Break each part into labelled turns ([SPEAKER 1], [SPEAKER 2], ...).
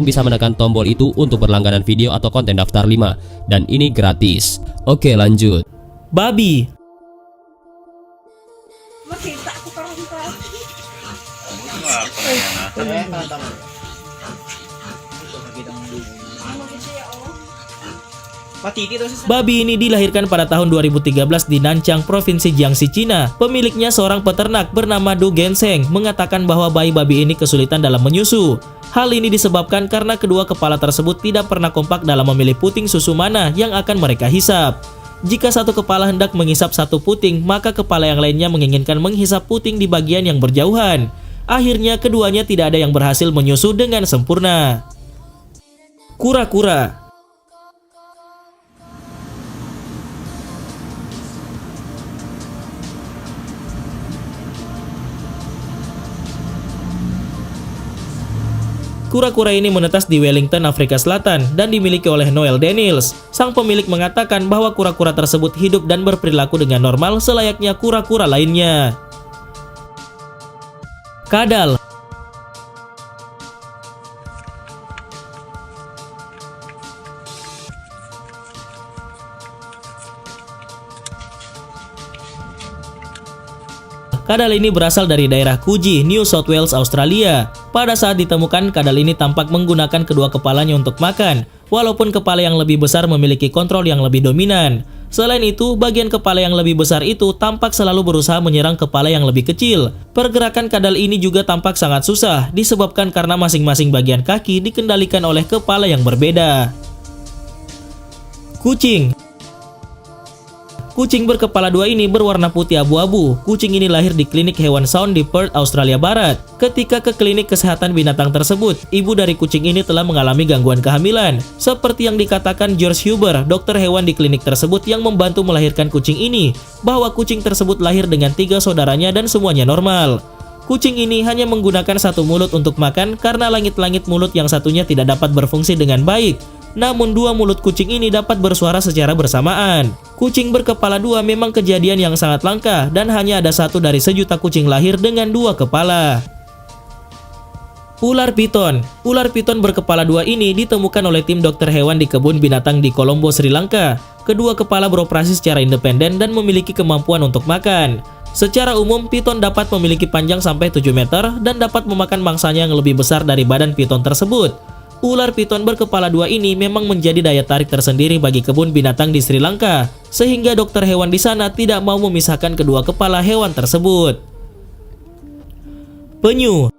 [SPEAKER 1] bisa menekan tombol itu untuk berlangganan video atau konten daftar 5, dan ini gratis. Oke, lanjut.
[SPEAKER 2] Babi.
[SPEAKER 3] Makita ako parang
[SPEAKER 2] Babi ini dilahirkan pada tahun 2013 di Nanchang, Provinsi Jiangxi, Cina. Pemiliknya seorang peternak bernama Du Genseng mengatakan bahwa bayi babi ini kesulitan dalam menyusu. Hal ini disebabkan karena kedua kepala tersebut tidak pernah kompak dalam memilih puting susu mana yang akan mereka hisap. Jika satu kepala hendak menghisap satu puting, maka kepala yang lainnya menginginkan menghisap puting di bagian yang berjauhan. Akhirnya keduanya tidak ada yang berhasil menyusu dengan sempurna. Kura-kura. Kura-kura ini menetas di Wellington, Afrika Selatan dan dimiliki oleh Noel Daniels. Sang pemilik mengatakan bahwa kura-kura tersebut hidup dan berperilaku dengan normal selayaknya kura-kura lainnya. Kadal. Kadal ini berasal dari daerah Coogee, New South Wales, Australia. Pada saat ditemukan, kadal ini tampak menggunakan kedua kepalanya untuk makan, walaupun kepala yang lebih besar memiliki kontrol yang lebih dominan. Selain itu, bagian kepala yang lebih besar itu tampak selalu berusaha menyerang kepala yang lebih kecil. Pergerakan kadal ini juga tampak sangat susah, disebabkan karena masing-masing bagian kaki dikendalikan oleh kepala yang berbeda. Kucing. Kucing berkepala dua ini berwarna putih abu-abu. Kucing ini lahir di klinik hewan Sound di Perth, Australia Barat. Ketika ke klinik kesehatan binatang tersebut, ibu dari kucing ini telah mengalami gangguan kehamilan. Seperti yang dikatakan George Huber, dokter hewan di klinik tersebut yang membantu melahirkan kucing ini, bahwa kucing tersebut lahir dengan 3 saudaranya dan semuanya normal. Kucing ini hanya menggunakan satu mulut untuk makan karena langit-langit mulut yang satunya tidak dapat berfungsi dengan baik. Namun 2 mulut kucing ini dapat bersuara secara bersamaan. Kucing berkepala 2 memang kejadian yang sangat langka dan hanya ada 1 dari sejuta kucing lahir dengan 2 kepala. Ular piton. Ular piton berkepala 2 ini ditemukan oleh tim dokter hewan di kebun binatang di Colombo, Sri Lanka. Kedua kepala beroperasi secara independen dan memiliki kemampuan untuk makan. Secara umum, piton dapat memiliki panjang sampai 7 meter dan dapat memakan mangsanya yang lebih besar dari badan piton tersebut. Ular piton berkepala 2 ini memang menjadi daya tarik tersendiri bagi kebun binatang di Sri Lanka, sehingga dokter hewan di sana tidak mau memisahkan kedua kepala hewan tersebut. Penyu.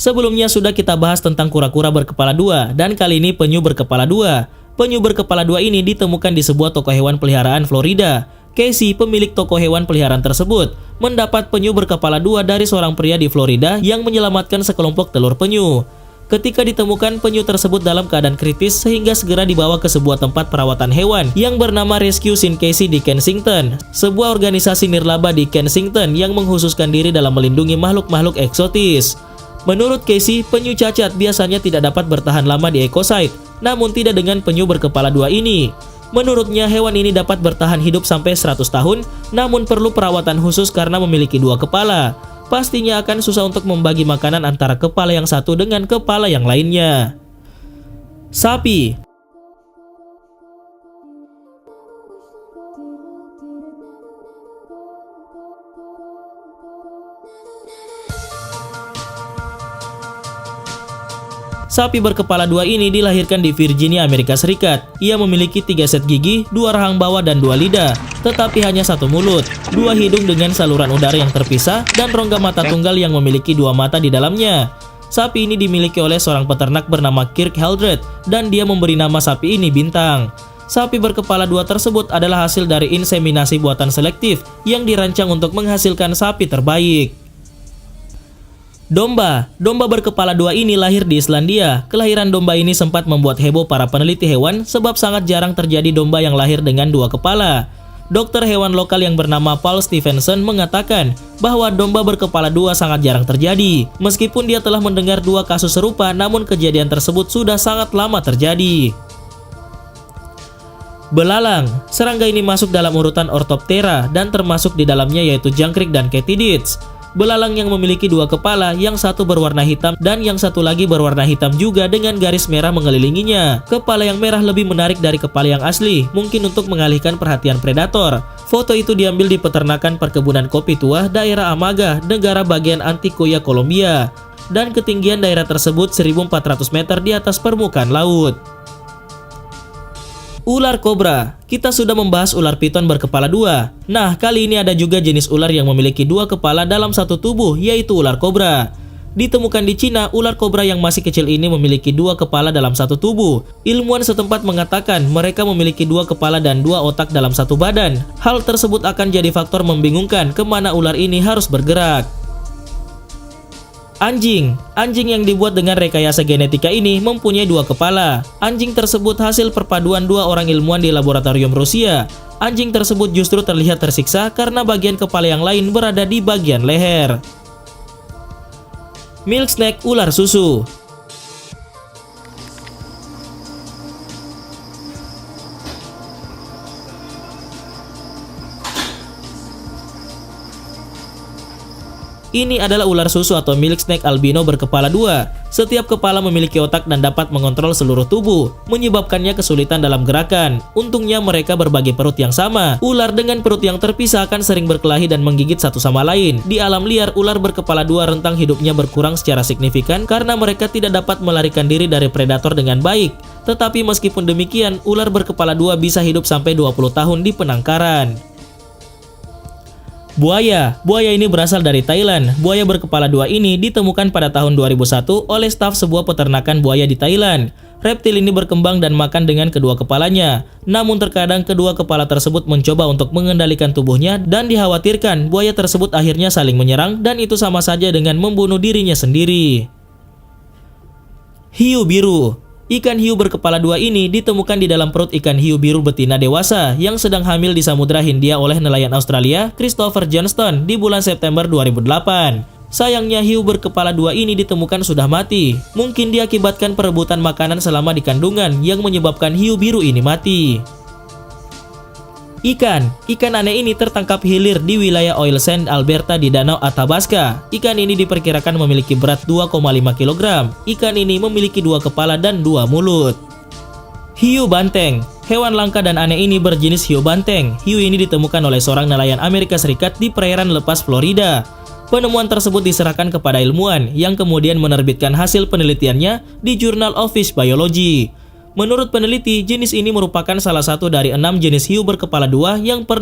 [SPEAKER 2] Sebelumnya sudah kita bahas tentang kura-kura berkepala 2 dan kali ini penyu berkepala 2. Penyu berkepala 2 ini ditemukan di sebuah toko hewan peliharaan Florida. Casey, pemilik toko hewan peliharaan tersebut, mendapat penyu berkepala 2 dari seorang pria di Florida yang menyelamatkan sekelompok telur penyu. Ketika ditemukan, penyu tersebut dalam keadaan kritis sehingga segera dibawa ke sebuah tempat perawatan hewan yang bernama Rescue St. Casey di Kensington, sebuah organisasi nirlaba di Kensington yang mengkhususkan diri dalam melindungi makhluk-makhluk eksotis. Menurut Casey, penyu cacat biasanya tidak dapat bertahan lama di ekosite, namun tidak dengan penyu berkepala 2 ini. Menurutnya, hewan ini dapat bertahan hidup sampai 100 tahun, namun perlu perawatan khusus karena memiliki 2 kepala. Pastinya akan susah untuk membagi makanan antara kepala yang satu dengan kepala yang lainnya. Sapi. Sapi berkepala 2 ini dilahirkan di Virginia, Amerika Serikat. Ia memiliki 3 set gigi, 2 rahang bawah dan 2 lidah, tetapi hanya 1 mulut, 2 hidung dengan saluran udara yang terpisah, dan rongga mata tunggal yang memiliki 2 mata di dalamnya. Sapi ini dimiliki oleh seorang peternak bernama Kirk Heldred, dan dia memberi nama sapi ini Bintang. Sapi berkepala 2 tersebut adalah hasil dari inseminasi buatan selektif yang dirancang untuk menghasilkan sapi terbaik. Domba. Domba berkepala 2 ini lahir di Islandia. Kelahiran domba ini sempat membuat heboh para peneliti hewan sebab sangat jarang terjadi domba yang lahir dengan 2 kepala. Dokter hewan lokal yang bernama Paul Stevenson mengatakan bahwa domba berkepala 2 sangat jarang terjadi. Meskipun dia telah mendengar 2 kasus serupa, namun kejadian tersebut sudah sangat lama terjadi. Belalang, serangga ini masuk dalam urutan Orthoptera dan termasuk di dalamnya yaitu jangkrik dan katydids. Belalang yang memiliki dua kepala, yang satu berwarna hitam dan yang satu lagi berwarna hitam juga dengan garis merah mengelilinginya. Kepala yang merah lebih menarik dari kepala yang asli, mungkin untuk mengalihkan perhatian predator. Foto itu diambil di peternakan perkebunan kopi tua daerah Amaga, negara bagian Antioquia, Kolombia. Dan ketinggian daerah tersebut 1.400 meter di atas permukaan laut. Ular kobra. Kita sudah membahas ular piton berkepala dua. Nah, kali ini ada juga jenis ular yang memiliki dua kepala dalam satu tubuh, yaitu ular kobra. Ditemukan di Cina, ular kobra yang masih kecil ini memiliki dua kepala dalam satu tubuh. Ilmuwan setempat mengatakan mereka memiliki dua kepala dan dua otak dalam satu badan. Hal tersebut akan jadi faktor membingungkan kemana ular ini harus bergerak. Anjing. Anjing yang dibuat dengan rekayasa genetika ini mempunyai dua kepala. Anjing tersebut hasil perpaduan dua orang ilmuwan di laboratorium Rusia. Anjing tersebut justru terlihat tersiksa karena bagian kepala yang lain berada di bagian leher. Milk snake ular susu. Ini adalah ular susu atau milk snake albino berkepala dua. Setiap kepala memiliki otak dan dapat mengontrol seluruh tubuh, menyebabkannya kesulitan dalam gerakan. Untungnya mereka berbagi perut yang sama. Ular dengan perut yang terpisah akan sering berkelahi dan menggigit satu sama lain. Di alam liar, ular berkepala dua rentang hidupnya berkurang secara signifikan karena mereka tidak dapat melarikan diri dari predator dengan baik. Tetapi meskipun demikian, ular berkepala dua bisa hidup sampai 20 tahun di penangkaran. Buaya. Buaya ini berasal dari Thailand. Buaya berkepala dua ini ditemukan pada tahun 2001 oleh staf sebuah peternakan buaya di Thailand. Reptil ini berkembang dan makan dengan kedua kepalanya. Namun terkadang kedua kepala tersebut mencoba untuk mengendalikan tubuhnya dan dikhawatirkan buaya tersebut akhirnya saling menyerang dan itu sama saja dengan membunuh dirinya sendiri. Hiu biru. Ikan hiu berkepala dua ini ditemukan di dalam perut ikan hiu biru betina dewasa yang sedang hamil di Samudra Hindia oleh nelayan Australia Christopher Johnston di bulan September 2008. Sayangnya hiu berkepala dua ini ditemukan sudah mati. Mungkin diakibatkan perebutan makanan selama di kandungan yang menyebabkan hiu biru ini mati. Ikan aneh ini tertangkap hilir di wilayah Oil Sand, Alberta di Danau Athabasca. Ikan ini diperkirakan memiliki berat 2,5 kg. Ikan ini memiliki dua kepala dan dua mulut. Hiu banteng. Hewan langka dan aneh ini berjenis hiu banteng. Hiu ini ditemukan oleh seorang nelayan Amerika Serikat di perairan lepas Florida. Penemuan tersebut diserahkan kepada ilmuwan yang kemudian menerbitkan hasil penelitiannya di Journal of Fish Biology. Menurut peneliti, jenis ini merupakan salah satu dari 6 jenis hiu berkepala dua yang pernah